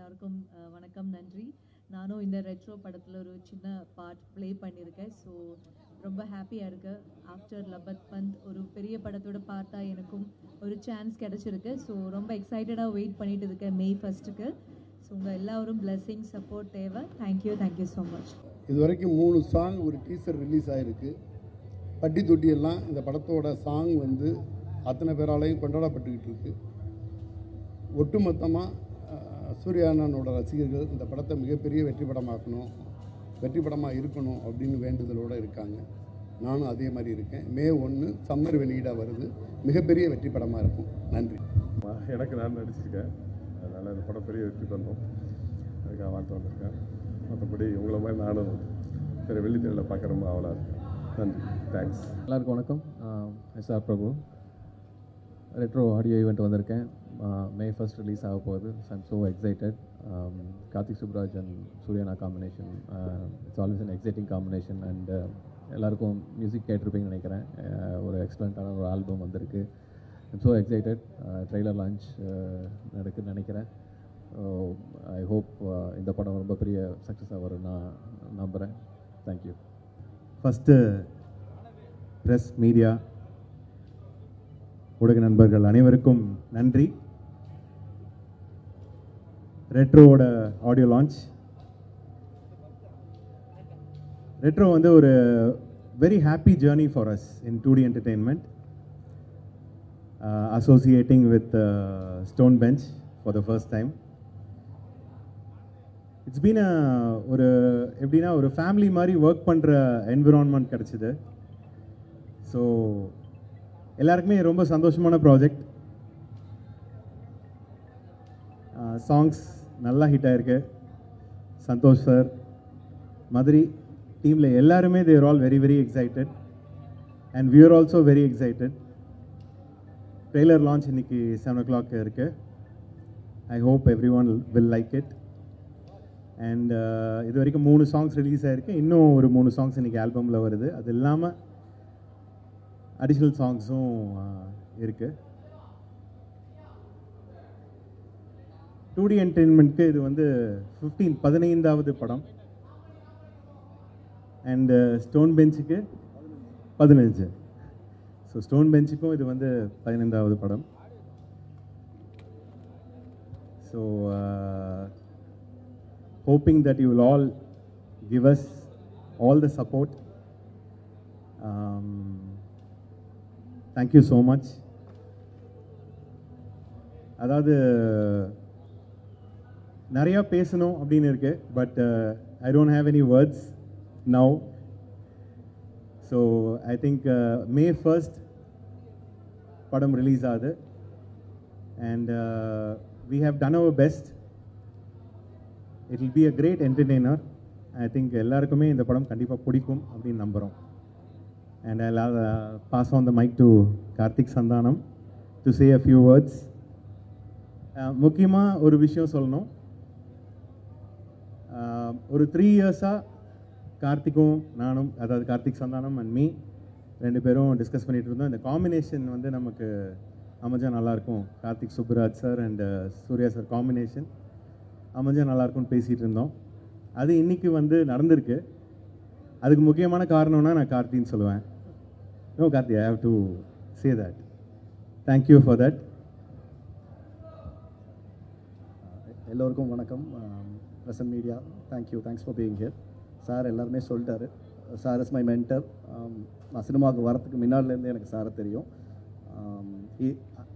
எல்லாருக்கும் வணக்கம் நன்றி. நானும் இந்த ரெட்ரோ படத்தில் ஒரு சின்ன பார்ட் ப்ளே பண்ணியிருக்கேன். ஸோ ரொம்ப ஹாப்பியாக இருக்கு. ஆஃப்டர் லபத் பந்த் ஒரு பெரிய படத்தோட பார்த்தா எனக்கும் ஒரு சான்ஸ் கிடச்சிருக்கு. ஸோ ரொம்ப எக்ஸைட்டடாக வெயிட் பண்ணிட்டு இருக்கேன் மே 1க்கு. ஸோ உங்கள் எல்லாரும் பிளெஸிங் சப்போர்ட் தேவை. Thank you so much. இது வரைக்கும் 3 சாங் ஒரு டீசர் ரிலீஸ் ஆகிருக்கு. பட்டி தொட்டியெல்லாம் இந்த படத்தோட சாங் வந்து அத்தனை பேராலையும் கொண்டாடப்பட்டுக்கிட்டு இருக்கு. ஒட்டுமொத்தமாக சூர்யா அண்ணனோட ரசிகர்கள் இந்த படத்தை மிகப்பெரிய வெற்றி படமாக இருக்கணும் அப்படின்னு வேண்டுதலோடு இருக்காங்க. நானும் அதே மாதிரி இருக்கேன். மே 1 சம்மர் வெளியீடாக வருது. மிகப்பெரிய வெற்றி படமாக இருக்கும். நன்றி. எனக்கு நான் நடிச்சிருக்கேன், அதனால் இந்த படம் பெரிய வெற்றி பண்ணணும், அதுக்காக வாழ்த்து வந்திருக்கேன். மற்றபடி உங்களை மாதிரி நானும் சரி வெள்ளித்திரையில் பார்க்க ரொம்ப ஆவலாக இருக்கேன். நன்றி, தேங்க்ஸ். எல்லாருக்கும் வணக்கம். எஸ்ஆர் பிரபு. ரெட்ரோ ஆடியோ ஈவெண்ட் வந்திருக்கேன். மே 1 ரிலீஸ் ஆக போகுது. I'm so excited. Karthik Subbaraj and சூர்யானா combination, it's always an exciting combination. And எல்லாருக்கும் மியூசிக் கேட்டிருப்பீங்கன்னு நினைக்கிறேன். ஒரு எக்ஸலண்ட்டான ஒரு ஆல்பம் வந்திருக்கு. I'm so excited. Trailer launch நடக்குதுன்னு நினைக்கிறேன். ஐ ஹோப் இந்த படம் ரொம்ப பெரிய சக்ஸஸாக வரும் நான் நம்புகிறேன். தேங்க்யூ. ஃபஸ்ட்டு ப்ரெஸ், மீடியா, ஊடக நண்பர்கள் அனைவருக்கும் நன்றி. ரெட்ரோவோட ஆடியோ லான்ச். ரெட்ரோ வந்து ஒரு very happy journey for us in 2D entertainment, associating with stone bench for the first time. It's been ஒரு எப்படின்னா ஒரு ஃபேமிலி மாதிரி ஒர்க் பண்ணுற என்விரான்மெண்ட் கிடச்சிது. ஸோ எல்லாருக்குமே ரொம்ப சந்தோஷமான ப்ராஜெக்ட். சாங்ஸ் நல்லா ஹிட் ஆகிருக்கு. சந்தோஷ் சார், மதுரை டீமில் எல்லாருமே they're all very very excited and we are also very excited. Trailer launch இன்னைக்கு 7 o'clock இருக்குது. I hope everyone will like it. And இது வரைக்கும் 3 சாங்ஸ் ரிலீஸ் ஆகிருக்கு. இன்னும் ஒரு 3 சாங்ஸ் இன்றைக்கி ஆல்பமில் வருது. அது இல்லாமல் அடிஷ்னல் சாங்ஸும் இருக்குது. 2D என்டர்டெயின்மெண்ட்க்கு இது வந்து 15வது படம். அண்டு ஸ்டோன் பெஞ்சுக்கு 15. ஸோ ஸ்டோன் பெஞ்சுக்கும் இது வந்து 15வது படம். So hoping that you will all give us all the support. Thank you so much. அதாவது நிறையா பேசணும் அப்படின்னு இருக்கு, but I don't have any words now. So I think May 1st படம் ரிலீஸ் ஆகுது. And we have done our best. It will be a great entertainer. I think எல்லாருக்குமே இந்த படம் கண்டிப்பாக பிடிக்கும் அப்படின்னு நம்புகிறோம். And I'll pass on the mic to Karthik Sandhanam to say a few words. முக்கியமாக ஒரு விஷயம் சொல்லணும். ஒரு 3 இயர்ஸாக கார்த்திக்கும் நானும், அதாவது கார்த்திக் சந்தானம் அண்ட் மீ 2 பேரும் டிஸ்கஸ் பண்ணிகிட்டு இருந்தோம். இந்த காம்பினேஷன் வந்து நமக்கு அமைஞ்சா நல்லாயிருக்கும். Karthik Subbaraj sir and Surya sir combination அமைஞ்சா நல்லாயிருக்கும்னு பேசிகிட்டு இருந்தோம். அது இன்றைக்கி வந்து நடந்திருக்கு. அதுக்கு முக்கியமான காரணம்னா நான் கார்த்தின்னு சொல்லுவேன். No Karthi, I have to say that. Thank you for that. எல்லோருக்கும் வணக்கம். Present media, thanks for being here. Sir எல்லாருமே சொல்லிட்டாரு. Sir is my mentor. நான் சினிமாவுக்கு வரத்துக்கு முன்னாடிலேருந்தே எனக்கு சாரை தெரியும்.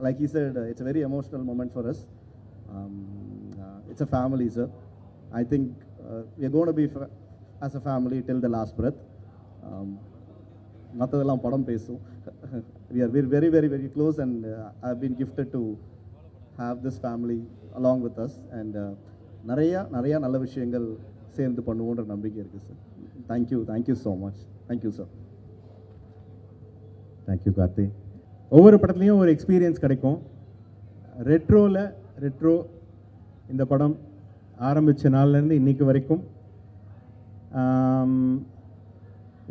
Like he said, it's a very emotional moment for us. It's a family, sir. I think we are going to be as a family till the last breath. மற்றதெல்லாம் படம் பேசும். We are very very very close and I've been gifted to have this family along with us and நிறைய நல்ல விஷயங்கள் சேர்ந்து பண்ணுவோன்ற நம்பிக்கை இருக்குது sir. Thank you so much. Thank you sir. Thank you Karthi. ஒவ்வொரு படத்துலையும் ஒரு எக்ஸ்பீரியன்ஸ் கிடைக்கும். ரெட்ரோ இந்த படம் ஆரம்பித்த நாள்லேருந்து இன்றைக்கு வரைக்கும்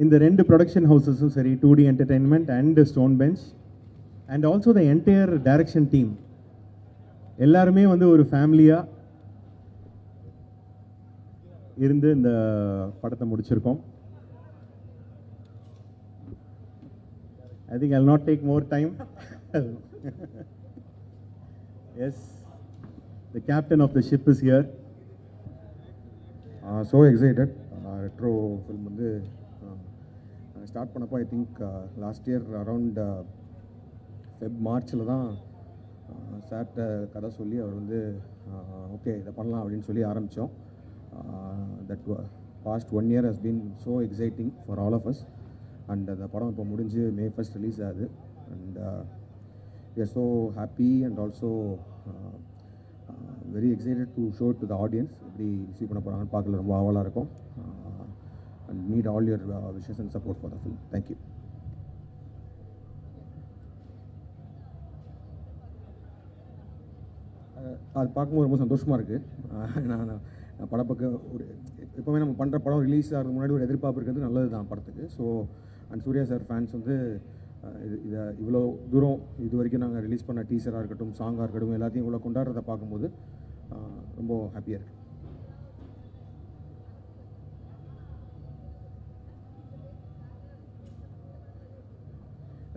இந்த 2 ப்ரொடக்ஷன் ஹவுசஸும் சரி, 2D entertainment and stone bench and also the entire direction team எல்லாருமே வந்து ஒரு ஃபேமிலியாக இருந்து இந்த படத்தை முடிச்சிருக்கோம். I think I'll not take more time. Yes, the captain of the ship is here. So excited. Retro film வந்து ஸ்டார்ட் பண்ணப்போ I think last year around மார்ச்சில் தான் சார்கிட்ட கதை சொல்லி அவர் வந்து ஓகே இதை பண்ணலாம் அப்படின்னு சொல்லி ஆரம்பித்தோம். That past 1 year has been so exciting for all of us. And அந்த படம் இப்போ முடிஞ்சு May 1st ரிலீஸ் ஆகுது. And we are so happy and also very excited to show it to the audience. எப்படி ரிசீவ் பண்ண போகிறாங்கன்னு பார்க்கல ரொம்ப ஆவலாக இருக்கும். And need all your wishes and support for the film. Thank you. அது பார்க்கும்போது ரொம்ப சந்தோஷமாக இருக்குது. நான் படப்பக்க ஒரு எப்போவுமே நம்ம பண்ணுற படம் ரிலீஸ் ஆகிறதுக்கு முன்னாடி ஒரு எதிர்பார்ப்பு இருக்கிறது நல்லது தான் படத்துக்கு. So and Surya sir fans வந்து இதை இவ்வளோ தூரம் இது வரைக்கும் நாங்கள் ரிலீஸ் பண்ண டீசராக இருக்கட்டும், சாங்காக இருக்கட்டும், எல்லாத்தையும் இவ்வளோ கொண்டாடுறதை பார்க்கும்போது ரொம்ப ஹாப்பியாக இருக்குது.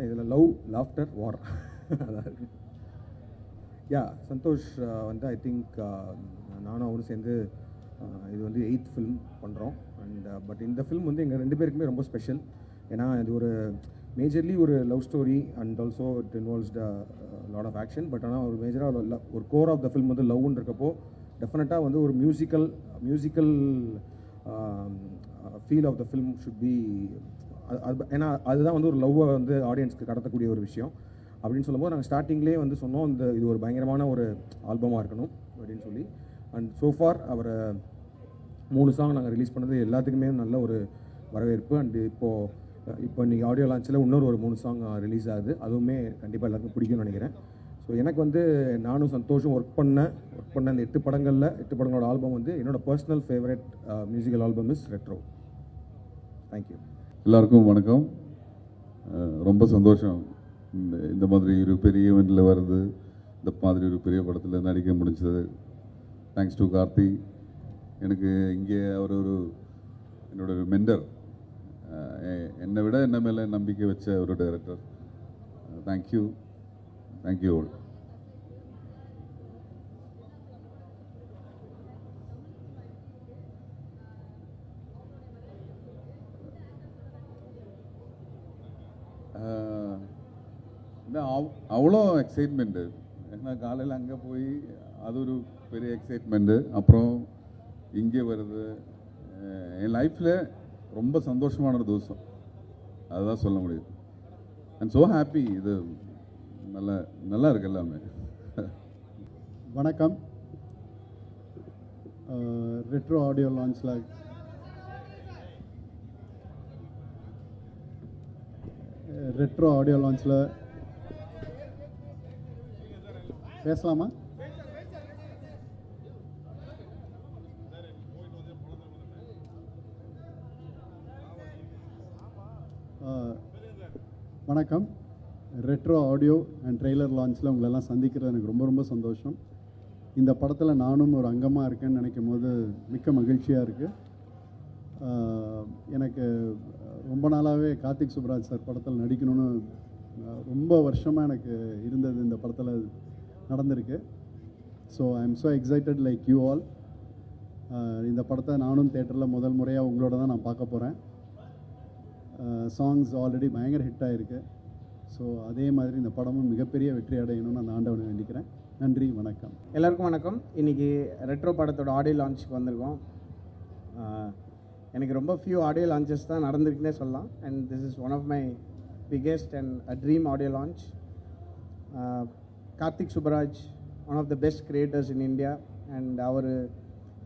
இதில் லவ், லாஃப்டர், வார் அதான் இருக்குது. சந்தோஷ் வந்து ஐ திங்க் நானும் அவரும் சேர்ந்து இது வந்து 8th ஃபிலிம் பண்ணுறோம். அண்ட் பட் இந்த ஃபிலிம் வந்து எங்கள் 2 பேருக்குமே ரொம்ப ஸ்பெஷல். ஏன்னா இது ஒரு மேஜர்லி ஒரு love story and also it involves lot of action. But ஆனால் ஒரு மேஜராக ஒரு கோர் ஆஃப் த ஃபிலிம் வந்து லவ்னு இருக்கப்போ டெஃபினட்டாக வந்து ஒரு musical feel of the film should be. ஏன்னா அதுதான் வந்து ஒரு லவ்வை வந்து ஆடியன்ஸ்க்கு கடத்தக்கூடிய ஒரு விஷயம். அப்படின்னு சொல்லும்போது நாங்கள் ஸ்டார்டிங்லேயே வந்து சொன்னோம் இது ஒரு பயங்கரமான ஒரு ஆல்பமாக இருக்கணும் அப்படின்னு சொல்லி. அண்ட் சோஃபார் அவர் 3 சாங் நாங்கள் ரிலீஸ் பண்ணது எல்லாத்துக்குமே நல்ல ஒரு வரவேற்பு. அண்டு இப்போ இன்றைக்கி ஆடியோ லான்ச்சில் இன்னொரு 3 சாங் ரிலீஸ் ஆகுது. அதுவுமே கண்டிப்பாக எல்லாருக்கும் பிடிக்கும்னு நினைக்கிறேன். ஸோ எனக்கு வந்து நானும் சந்தோஷம் ஒர்க் பண்ண அந்த 8 படங்களோட ஆல்பம் வந்து என்னோடய personal favourite musical album is retro. Thank you. எல்லாருக்கும் வணக்கம். ரொம்ப சந்தோஷம் இந்த மாதிரி ஒரு பெரிய ஈவெண்ட்டில் வருது, இந்த மாதிரி ஒரு பெரிய படத்தில் நடிக்க முடிஞ்சது. Thanks to Karthi. எனக்கு இங்கே அவர் என்னோட ஒரு மென்டர், என்னை விட என்ன மேலே நம்பிக்கை வச்ச ஒரு டைரக்டர். Thank you all. அவ்வளோ எக்ஸைட்மெண்ட்டு. ஏன்னா காலையில் அங்கே போய் அது ஒரு பெரிய எக்ஸைட்மெண்ட்டு, அப்புறம் இங்கே வருது. என் லைஃப்பில் ரொம்ப சந்தோஷமான ஒரு திவசம், அதுதான் சொல்ல முடியும். I'm so happy. இது நல்லா இருக்கு எல்லாமே. வணக்கம். ரெட்ரோ ஆடியோ லான்ச்சில் பேசலாமா? வணக்கம். ரெட்ரோ ஆடியோ அண்ட் ட்ரெய்லர் லான்ச்சில் உங்களெல்லாம் சந்திக்கிறது எனக்கு ரொம்ப ரொம்ப சந்தோஷம். இந்த படத்தில் நானும் ஒரு அங்கமாக இருக்கேன்னு நினைக்கும் போது மிக்க மகிழ்ச்சியாக இருக்குது. எனக்கு ரொம்ப நாளாகவே கார்த்திக் சுப்ராஜ் சார் படத்தில் நடிக்கணும்னு ரொம்ப வருஷமாக எனக்கு இருந்தது. இந்த படத்தில் நடந்திருக்கு. So I am so excited like you all. இந்த படத்தை நானும் தேட்டரில் முதல் முறையாக உங்களோட தான் நான் பார்க்க போகிறேன். சாங்ஸ் ஆல்ரெடி பயங்கர ஹிட் ஆகிருக்கு. ஸோ அதே மாதிரி இந்த படமும் மிகப்பெரிய வெற்றி அடையணும்னு அந்த ஆண்டவனை வேண்டிக்கிறேன். நன்றி, வணக்கம். எல்லாருக்கும் வணக்கம். இன்றைக்கி ரெட்ரோ படத்தோட ஆடியோ லான்ச்சுக்கு வந்திருக்கோம். எனக்கு ரொம்ப ஃபியூ ஆடியோ லான்ச்சஸ் தான் நடந்திருக்குன்னே சொல்லலாம். And this is one of my biggest and a dream audio launch. Karthik Subbaraj, one of the best creators in India. And அவர்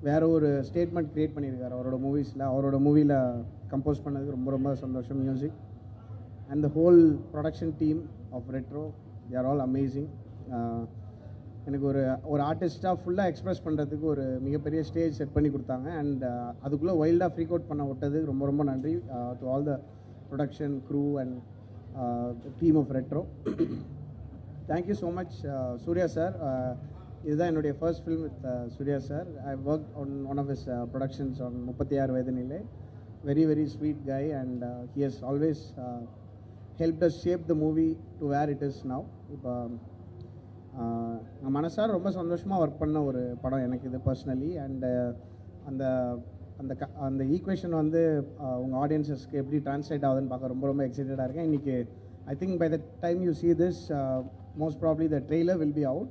வேறு ஒரு ஸ்டேட்மெண்ட் க்ரியேட் பண்ணியிருக்காரு அவரோட மூவிஸில். அவரோட மூவியில் கம்போஸ் பண்ணதுக்கு ரொம்ப ரொம்ப சந்தோஷம். Music and the whole production team of Retro, they are all amazing. எனக்கு ஒரு ஆர்டிஸ்ட்டாக ஃபுல்லாக எக்ஸ்ப்ரெஸ் பண்ணுறதுக்கு ஒரு மிகப்பெரிய ஸ்டேஜ் செட் பண்ணி கொடுத்தாங்க. அண்ட் அதுக்குள்ளே வைல்டாக ஃப்ரீக் அவுட் பண்ண விட்டதுக்கு ரொம்ப ரொம்ப நன்றி to all the production crew and team of Retro. Thank you so much Surya sir. இதுதான் என்னுடைய first film with Surya sir. I work on one of his productions on 36 Vayathinile. Very very sweet guy and he has always helped us shape the movie to where it is now. இப்போ நான் மனசார ரொம்ப சந்தோஷமாக work பண்ண ஒரு படம் எனக்கு இது பர்சனலி. அண்டு அந்த அந்த அந்த ஈக்குவேஷன் வந்து உங்கள் ஆடியன்ஸஸ்க்கு எப்படி ட்ரான்ஸ்லேட் ஆகுதுன்னு பார்க்க ரொம்ப ரொம்ப எக்ஸைட்டடாக இருக்கேன். இன்றைக்கி I think by the time you see this most probably the trailer will be out.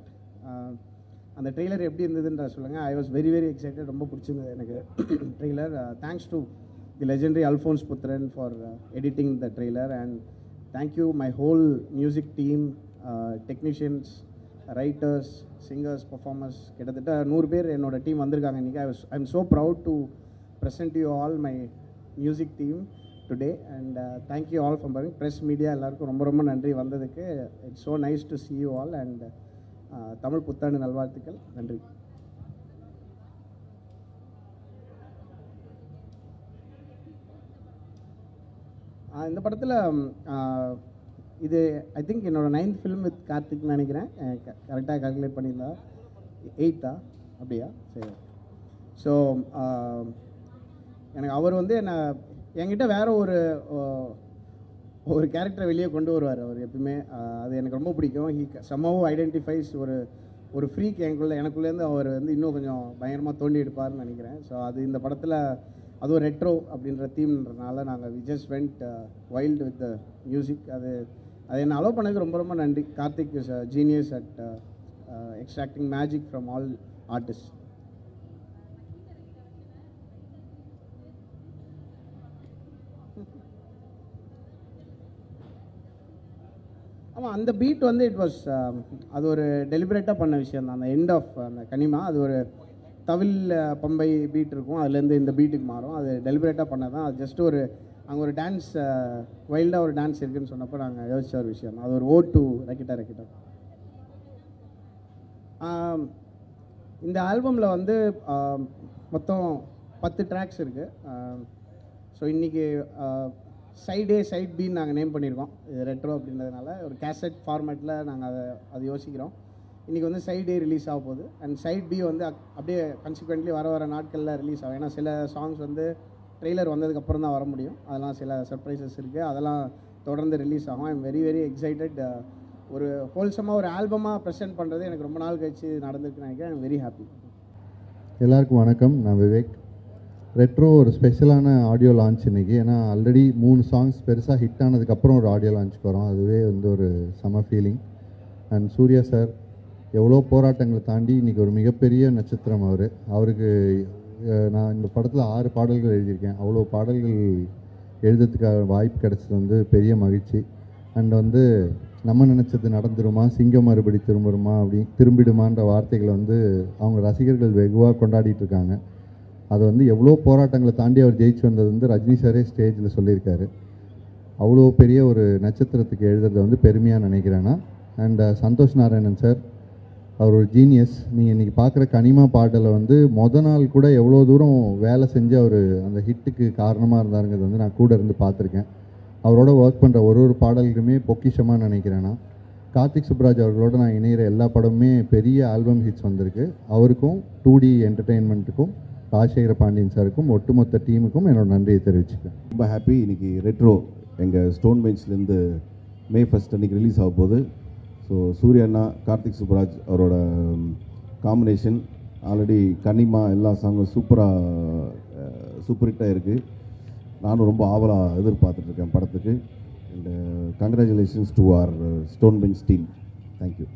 அந்த ட்ரெய்லர் எப்படி இருந்ததுன்ற சொல்லுங்கள். I was very very excited. ரொம்ப பிடிச்சிருந்தது எனக்கு trailer. Thanks to the legendary Alphonse Puthren for editing the trailer. And thank you my whole music team, technicians, writers, singers, performers. கிட்டத்தட்ட 100 பேர் என்னோட டீம் வந்திருக்காங்க இன்றைக்கி. I am so proud to present you all my music team today. And thank you all for coming. Press media எல்லாருக்கும் ரொம்ப ரொம்ப நன்றி வந்ததுக்கு. It's so nice to see you all. And Tamil புத்தாண்டு நல்வாழ்த்துக்கள். நன்றி. இந்த படத்தில் இது ஐ திங்க் என்னோட 9th ஃபிலிம் வித் கார்த்திக்னு நினைக்கிறேன். கரெக்டாக கால்குலேட் பண்ணியிருந்தா 8ஆ அப்படியா? சரி. ஸோ எனக்கு அவர் வந்து என்கிட்ட வேறு ஒரு கேரக்டரை வெளியே கொண்டு வருவார் அவர் எப்பவுமே. அது எனக்கு ரொம்ப பிடிக்கும். ஹி somehow ஐடென்டிஃபைஸ் ஒரு ஃப்ரீக் எனக்குள்ளேருந்து அவர் வந்து இன்னும் கொஞ்சம் பயங்கரமாக தோண்டி எடுப்பார்னு நினைக்கிறேன். ஸோ அது இந்த படத்தில் அதுவும் ரெட்ரோ அப்படின்ற தீம்ன்றனால நாங்கள் we just went wild with the music. அது என்னை அலோவ் பண்ணதுக்கு ரொம்ப ரொம்ப நன்றி. Karthik is a genius at extracting magic from all artist. ஆமாம், அந்த பீட் வந்து இட் வாஸ் அது ஒரு டெலிபரேட்டாக பண்ண விஷயம் தான். அந்த எண்ட் ஆஃப் அந்த கனிமா அது ஒரு தவில் பம்பை பீட் இருக்கும், அதுலேருந்து இந்த பீட்டுக்கு மாறும். அது டெலிபரேட்டாக பண்ண தான். அது ஜஸ்ட் ஒரு அங்கே ஒரு டான்ஸ் வைல்டாக ஒரு டான்ஸ் இருக்குதுன்னு சொன்னப்போ நாங்கள் யோசிச்ச ஒரு விஷயம் தான். அது ஒரு ஓட் டு ரெக்கிட்டா. இந்த ஆல்பமில் வந்து மொத்தம் 10 ட்ராக்ஸ் இருக்குது. ஸோ இன்றைக்கி சைட் ஏ சைட் பின்னு நாங்கள் நேம் பண்ணியிருக்கோம். இது ரெட்ரோ அப்படின்றதுனால ஒரு கேசட் ஃபார்மேட்டில் நாங்கள் அதை யோசிக்கிறோம். இன்றைக்கி வந்து சைட் ஏ ரிலீஸ் ஆக போகுது. அண்ட் சைட் பி வந்து அப்படியே கன்சிக்வெண்ட்லி வர நாட்களில் ரிலீஸ் ஆகும். ஏன்னா சில சாங்ஸ் வந்து ட்ரெய்லர் வந்ததுக்கப்புறம் தான் வர முடியும். அதெல்லாம் சில சர்ப்ரைசஸ் இருக்குது. அதெல்லாம் தொடர்ந்து ரிலீஸ் ஆகும். I am very very excited. ஒரு ஹோல்சமாக ஒரு ஆல்பமாக ப்ரெசென்ட் பண்ணுறது எனக்கு ரொம்ப நாள் கழிச்சு நடந்திருக்குன்னு நினைக்கிறேன். I am very happy. எல்லாருக்கும் வணக்கம். நான் விவேக். ரெட்ரோ ஒரு ஸ்பெஷலான ஆடியோ லான்ச் இன்றைக்கி. ஏன்னா ஆல்ரெடி 3 சாங்ஸ் பெருசாக ஹிட் ஆனதுக்கப்புறம் ஒரு ஆடியோ லான்ச்சுக்கு வரோம். அதுவே வந்து ஒரு செம ஃபீலிங். அண்ட் சூர்யா சார் எவ்வளோ போராட்டங்களை தாண்டி இன்றைக்கி ஒரு மிகப்பெரிய நட்சத்திரம் அவருக்கு நான் இந்த படத்தில் 6 பாடல்கள் எழுதியிருக்கேன். அவ்வளோ பாடல்கள் எழுதுறதுக்காக வாய்ப்பு கிடச்சது வந்து பெரிய மகிழ்ச்சி. அண்ட் வந்து நம்ம நினச்சது நடந்துருமா, சிங்கம் மறுபடி திரும்பிடுமான்ற வார்த்தைகளை வந்து அவங்க ரசிகர்கள் வெகுவாக கொண்டாடிட்டு இருக்காங்க. அது வந்து எவ்வளோ போராட்டங்களை தாண்டி அவர் ஜெயிச்சு வந்தது வந்து ரஜினி சாரே ஸ்டேஜில் சொல்லியிருக்காரு. அவ்வளோ பெரிய ஒரு நட்சத்திரத்துக்கு எழுதுறதை வந்து பெருமையாக நினைக்கிறேன்னா. அண்ட் சந்தோஷ் நாராயணன் சார் அவர் ஒரு ஜீனியஸ். நீங்கள் இன்றைக்கி பார்க்குற கனிமா பாடலை வந்து நாள் கூட எவ்வளோ தூரம் வேலை செஞ்சு அவர் அந்த ஹிட்டுக்கு காரணமாக இருந்தாருங்கிறது வந்து நான் கூட இருந்து பார்த்துருக்கேன். அவரோட ஒர்க் பண்ணுற ஒரு பாடல்களுமே பொக்கிஷமாக நினைக்கிறேன்னா. கார்த்திக் சுப்ராஜ் அவர்களோட நான் இணைகிற எல்லா படமுமே பெரிய ஆல்பம் ஹிட்ஸ் வந்திருக்கு. அவருக்கும் 2D என்டர்டெயின்மெண்ட்டுக்கும் ராஜசேகர பாண்டியன் சாருக்கும் ஒட்டுமொத்த டீமுக்கும் என்னோட நன்றியை தெரிவிச்சுக்கேன். ரொம்ப ஹாப்பி. இன்றைக்கி ரெட்ரோ எங்கள் ஸ்டோன் பெஞ்ச்லேருந்து May 1 அன்றைக்கி ரிலீஸ் ஆக போகுது. ஸோ சூர்யா அண்ணா, கார்த்திக் சுப்ராஜ் அவரோட காம்பினேஷன் ஆல்ரெடி கனிமா எல்லா சாங்கும் சூப்பர் ஹிட்டாக இருக்குது. நானும் ரொம்ப ஆவலாக எதிர்பார்த்துட்ருக்கேன் படத்துக்கு. And congratulations to our Stone Bench team. Thank you.